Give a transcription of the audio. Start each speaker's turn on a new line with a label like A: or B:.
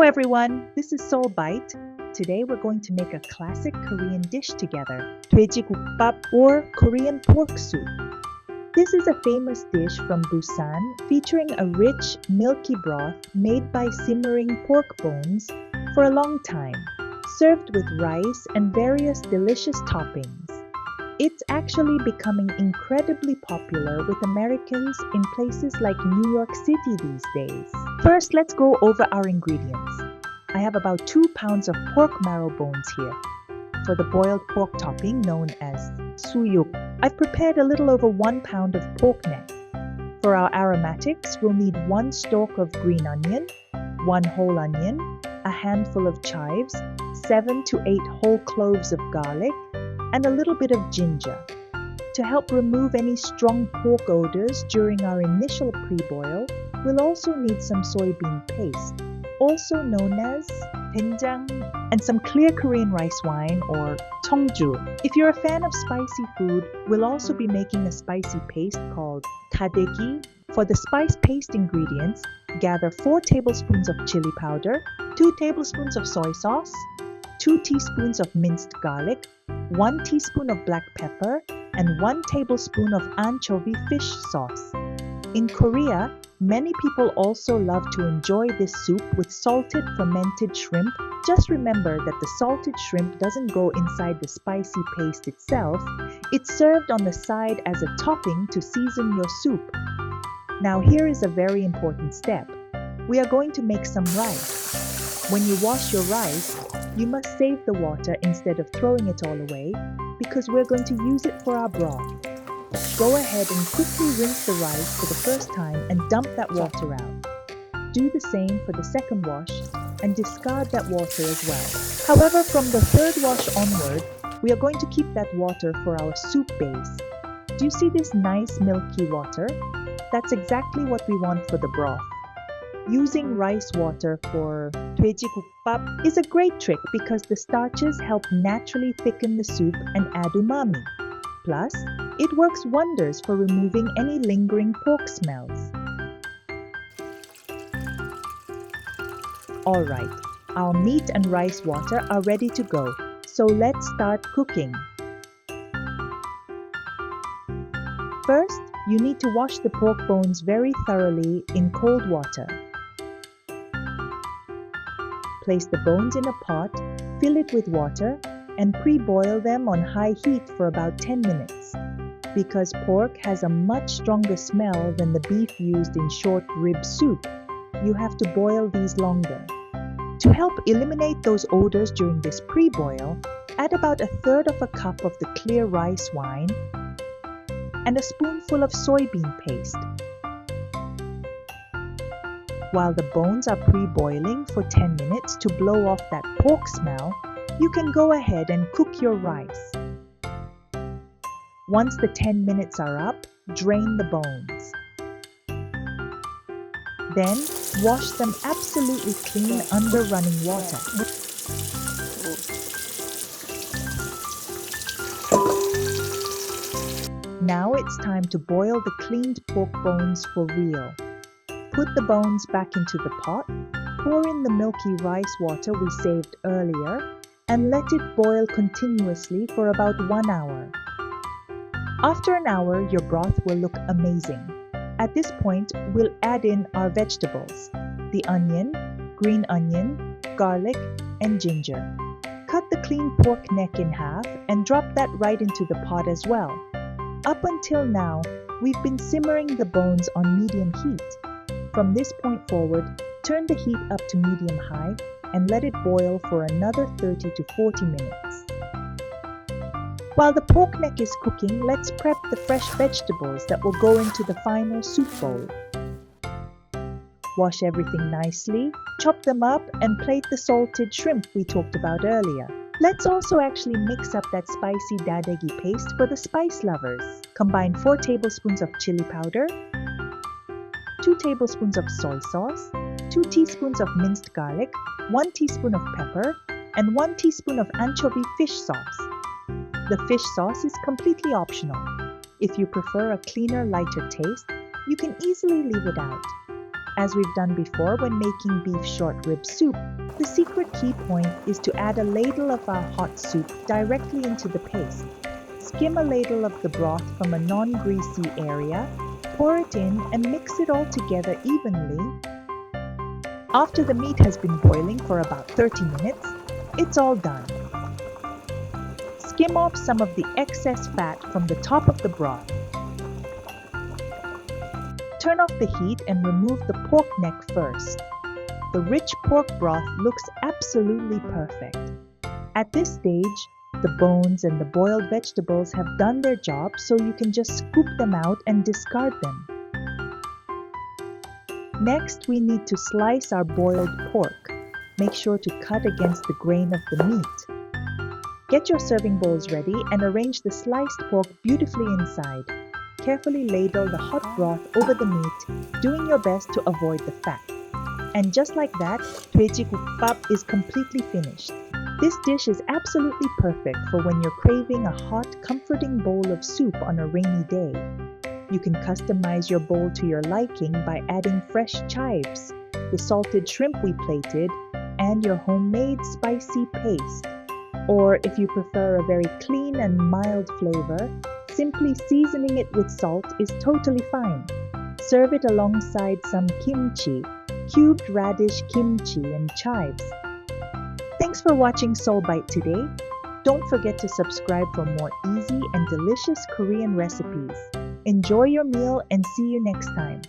A: Hello everyone, this is Seoul Bite. Today we're going to make a classic Korean dish together, Dwaeji Gukbap or Korean pork soup. This is a famous dish from Busan featuring a rich, milky broth made by simmering pork bones for a long time, served with rice and various delicious toppings. It's actually becoming incredibly popular with Americans in places like New York City these days. First, let's go over our ingredients. I have about 2 pounds of pork marrow bones here. For the boiled pork topping known as Suyuk, I've prepared a little over 1 pound of pork neck. For our aromatics, we'll need 1 stalk of green onion, 1 whole onion, a handful of chives, 7 to 8 whole cloves of garlic, and a little bit of ginger. To help remove any strong pork odors during our initial pre-boil, we'll also need some soybean paste, also known as doenjang, and some clear Korean rice wine or cheongju. If you're a fan of spicy food, we'll also be making a spicy paste called daeji. For the spice paste ingredients, gather 4 tablespoons of chili powder, 2 tablespoons of soy sauce, 2 teaspoons of minced garlic, 1 teaspoon of black pepper, and 1 tablespoon of anchovy fish sauce. In Korea, many people also love to enjoy this soup with salted fermented shrimp. Just remember that the salted shrimp doesn't go inside the spicy paste itself. It's served on the side as a topping to season your soup. Now here is a very important step. We are going to make some rice. When you wash your rice, you must save the water instead of throwing it all away because we're going to use it for our broth. Go ahead and quickly rinse the rice for the first time and dump that water out. Do the same for the second wash and discard that water as well. However, from the third wash onward, we are going to keep that water for our soup base. Do you see this nice milky water? That's exactly what we want for the broth. Using rice water for Dwaeji Gukbap is a great trick because the starches help naturally thicken the soup and add umami. Plus, it works wonders for removing any lingering pork smells. Alright, our meat and rice water are ready to go, so let's start cooking. First, you need to wash the pork bones very thoroughly in cold water. Place the bones in a pot, fill it with water, and pre-boil them on high heat for about 10 minutes. Because pork has a much stronger smell than the beef used in short rib soup, you have to boil these longer. To help eliminate those odors during this pre-boil, add about 1/3 cup of the clear rice wine and a spoonful of soybean paste. While the bones are pre-boiling for 10 minutes to blow off that pork smell, you can go ahead and cook your rice. Once the 10 minutes are up, drain the bones. Then, wash them absolutely clean under running water. Now it's time to boil the cleaned pork bones for real. Put the bones back into the pot, pour in the milky rice water we saved earlier, and let it boil continuously for about 1 hour. After an hour, your broth will look amazing. At this point, we'll add in our vegetables, the onion, green onion, garlic, and ginger. Cut the clean pork neck in half and drop that right into the pot as well. Up until now, we've been simmering the bones on medium heat. From this point forward, turn the heat up to medium-high and let it boil for another 30 to 40 minutes. While the pork neck is cooking, let's prep the fresh vegetables that will go into the final soup bowl. Wash everything nicely, chop them up, and plate the salted shrimp we talked about earlier. Let's also actually mix up that spicy daeji paste for the spice lovers. Combine 4 tablespoons of chili powder, 2 tablespoons of soy sauce, 2 teaspoons of minced garlic, 1 teaspoon of pepper, and 1 teaspoon of anchovy fish sauce. The fish sauce is completely optional. If you prefer a cleaner, lighter taste, you can easily leave it out. As we've done before when making beef short rib soup, the secret key point is to add a ladle of our hot soup directly into the paste. Skim a ladle of the broth from a non-greasy area, pour it in and mix it all together evenly. After the meat has been boiling for about 30 minutes, it's all done. Skim off some of the excess fat from the top of the broth. Turn off the heat and remove the pork neck first. The rich pork broth looks absolutely perfect. At this stage, the bones and the boiled vegetables have done their job, so you can just scoop them out and discard them. Next, we need to slice our boiled pork. Make sure to cut against the grain of the meat. Get your serving bowls ready and arrange the sliced pork beautifully inside. Carefully ladle the hot broth over the meat, doing your best to avoid the fat. And just like that, Dwaeji Gukbap is completely finished. This dish is absolutely perfect for when you're craving a hot, comforting bowl of soup on a rainy day. You can customize your bowl to your liking by adding fresh chives, the salted shrimp we plated, and your homemade spicy paste. Or if you prefer a very clean and mild flavor, simply seasoning it with salt is totally fine. Serve it alongside some kimchi, cubed radish kimchi and chives. Thanks for watching Seoul Bite today. Don't forget to subscribe for more easy and delicious Korean recipes. Enjoy your meal and see you next time.